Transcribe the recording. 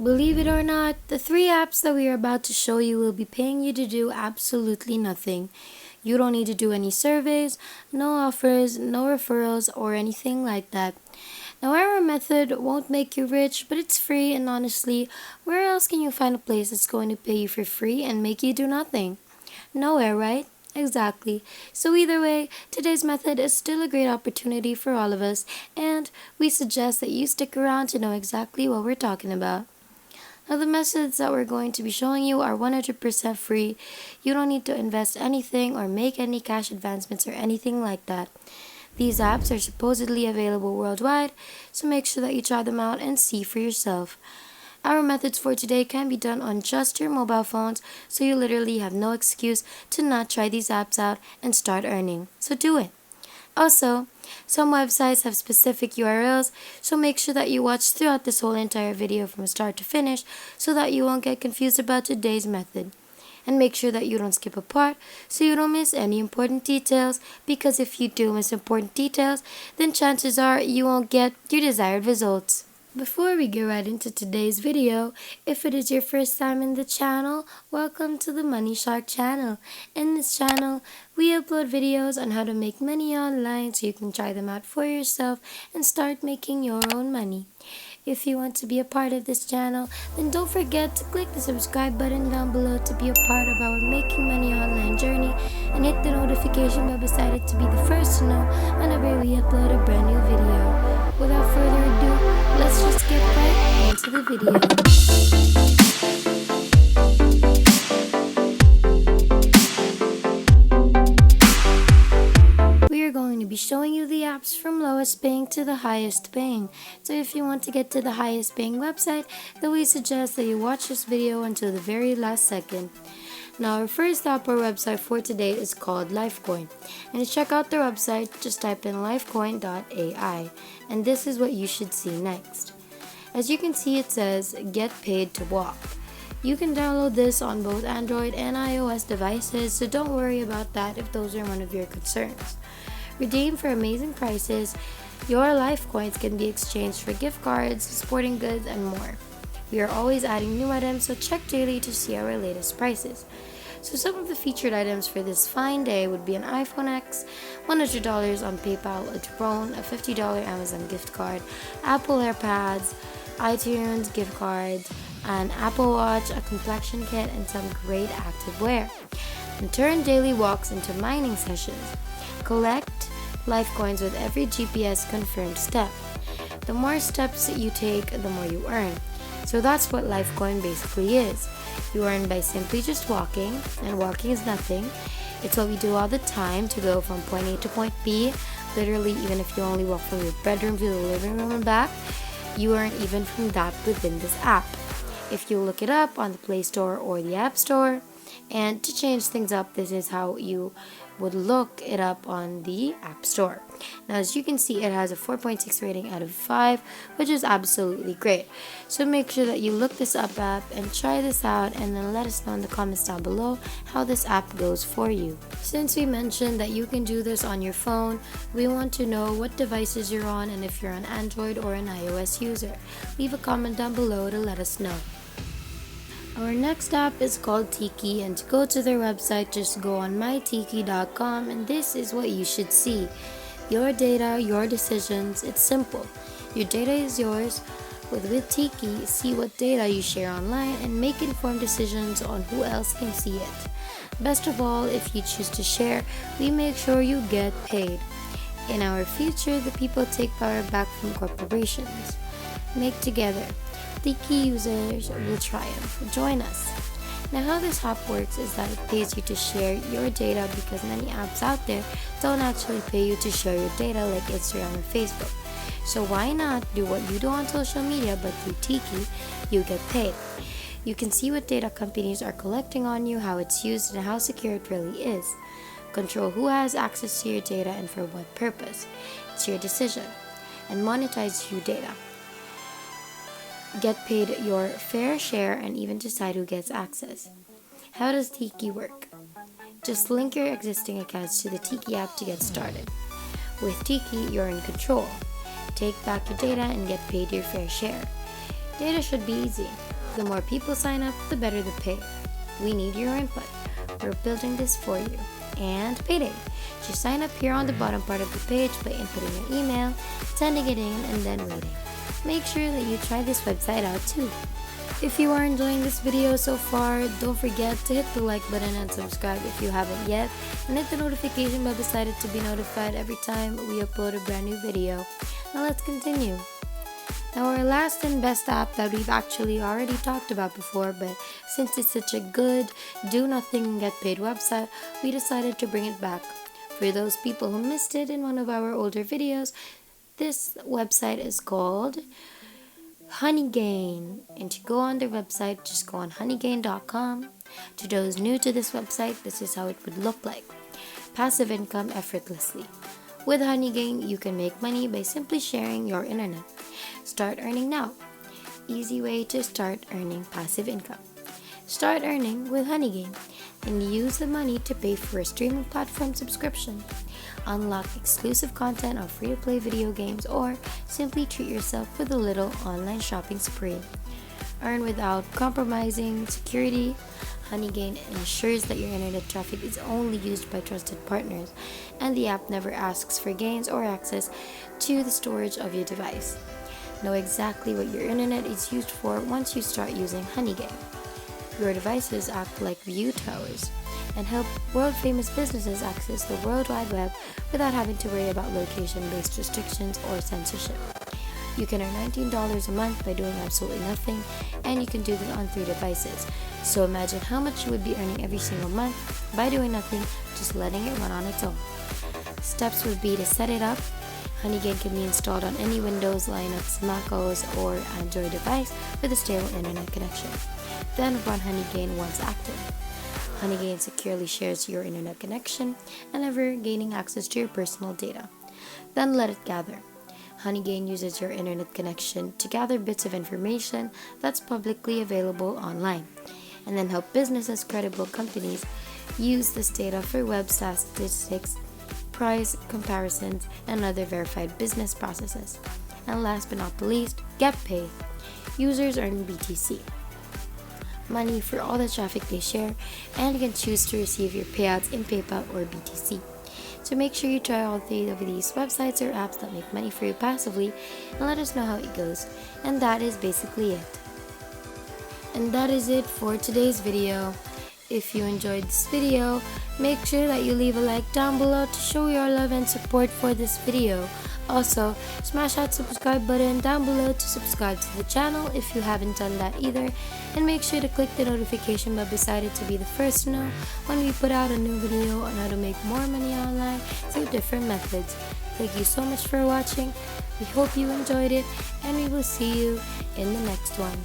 Believe it or not, the three apps that we are about to show you will be paying you to do absolutely nothing. You don't need to do any surveys, no offers, no referrals, or anything like that. Now, our method won't make you rich, but it's free, and honestly, where else can you find a place that's going to pay you for free and make you do nothing? Nowhere, right? Exactly. So either way, today's method is still a great opportunity for all of us, and we suggest that you stick around to know exactly what we're talking about. Now, the methods that we're going to be showing you are 100% free. You don't need to invest anything or make any cash advancements or anything like that. These apps are supposedly available worldwide, so make sure that you try them out and see for yourself. Our methods for today can be done on just your mobile phones, so you literally have no excuse to not try these apps out and start earning. So do it. Also, some websites have specific URLs, so make sure that you watch throughout this whole entire video from start to finish so that you won't get confused about today's method. And make sure that you don't skip a part so you don't miss any important details, because if you do miss important details, then chances are you won't get your desired results. Before we get right into today's video, if it is your first time in the channel, welcome to the Money Shark channel. In this channel, we upload videos on how to make money online so you can try them out for yourself and start making your own money. If you want to be a part of this channel, then don't forget to click the subscribe button down below to be a part of our making money online journey, and hit the notification bell beside it to be the first to know whenever we upload a brand new video. Without further ado, let's just get right into the video. We are going to be showing you the apps from lowest paying to the highest paying. So if you want to get to the highest paying website, then we suggest that you watch this video until the very last second. Now, our first app or website for today is called Lifecoin. And to check out their website, just type in lifecoin.ai. And this is what you should see next. As you can see, it says, "Get paid to walk." You can download this on both Android and iOS devices, so don't worry about that if those are one of your concerns. Redeem for amazing prices. Your Lifecoins can be exchanged for gift cards, sporting goods, and more. We are always adding new items, so check daily to see our latest prices. So some of the featured items for this fine day would be an iPhone X, $100 on PayPal, a drone, a $50 Amazon gift card, Apple AirPods, iTunes gift cards, an Apple Watch, a complexion kit, and some great activewear. And turn daily walks into mining sessions. Collect Lifecoins with every GPS confirmed step. The more steps that you take, the more you earn. So that's what Lifecoin basically is. You earn by simply just walking, and walking is nothing. It's what we do all the time to go from point A to point B. Literally, even if you only walk from your bedroom to the living room and back, you earn even from that within this app. If you look it up on the Play Store or the App Store, and to change things up, this is how you would look it up on the App Store. Now, as you can see, it has a 4.6 rating out of 5, which is absolutely great. So make sure that you look this up app and try this out, and then let us know in the comments down below how this app goes for you. Since we mentioned that you can do this on your phone, we want to know what devices you're on and if you're an Android or an iOS user. Leave a comment down below to let us know. Our next app is called Tiki, and to go to their website, just go on mytiki.com, and this is what you should see. Your data, your decisions, it's simple. Your data is yours. With Tiki, see what data you share online and make informed decisions on who else can see it. Best of all, if you choose to share, we make sure you get paid. In our future, the people take power back from corporations. Make together. Tiki users will triumph. Join us. Now, how this app works is that it pays you to share your data, because many apps out there don't actually pay you to share your data like Instagram or Facebook. So why not do what you do on social media, but through Tiki, you get paid. You can see what data companies are collecting on you, how it's used, and how secure it really is. Control who has access to your data and for what purpose. It's your decision. And monetize your data. Get paid your fair share and even decide who gets access. How does Tiki work? Just link your existing accounts to the Tiki app to get started. With Tiki, you're in control. Take back your data and get paid your fair share. Data should be easy. The more people sign up, the better the pay. We need your input. We're building this for you. And payday. Just sign up here on the bottom part of the page by inputting your email, sending it in, and then waiting. Make sure that you try this website out too. If you are enjoying this video so far, don't forget to hit the like button and subscribe if you haven't yet, and hit the notification bell beside it to be notified every time we upload a brand new video. Now let's continue. Now our last and best app that we've actually already talked about before, but since it's such a good do nothing and get paid website, we decided to bring it back. For those people who missed it in one of our older videos, this website is called Honeygain, and to go on their website, just go on honeygain.com. To those new to this website, this is how it would look like. Passive income effortlessly. With Honeygain, you can make money by simply sharing your internet. Start earning now. Easy way to start earning passive income. Start earning with Honeygain and use the money to pay for a streaming platform subscription. Unlock exclusive content or free-to-play video games, or simply treat yourself with a little online shopping spree. Earn without compromising security. Honeygain ensures that your internet traffic is only used by trusted partners, and the app never asks for gains or access to the storage of your device. Know exactly what your internet is used for once you start using Honeygain. Your devices act like view towers and help world-famous businesses access the World Wide Web without having to worry about location-based restrictions or censorship. You can earn $19 a month by doing absolutely nothing, and you can do this on 3 devices. So imagine how much you would be earning every single month by doing nothing, just letting it run on its own. Steps would be to set it up. Honeygain can be installed on any Windows, Linux, Mac OS, or Android device with a stable internet connection. Then run Honeygain once active. Honeygain securely shares your internet connection and never gaining access to your personal data. Then let it gather. Honeygain uses your internet connection to gather bits of information that's publicly available online, and then help businesses, credible companies, use this data for web statistics, price comparisons, and other verified business processes. And last but not the least, get paid. Users earn BTC, money for all the traffic they share, and you can choose to receive your payouts in PayPal or BTC. So make sure you try all 3 of these websites or apps that make money for you passively, and let us know how it goes. And that is basically it. And that is it for today's video. If you enjoyed this video, make sure that you leave a like down below to show your love and support for this video. Also, smash that subscribe button down below to subscribe to the channel if you haven't done that either, and make sure to click the notification bell beside it to be the first to know when we put out a new video on how to make more money online through different methods. Thank you so much for watching. We hope you enjoyed it, and we will see you in the next one.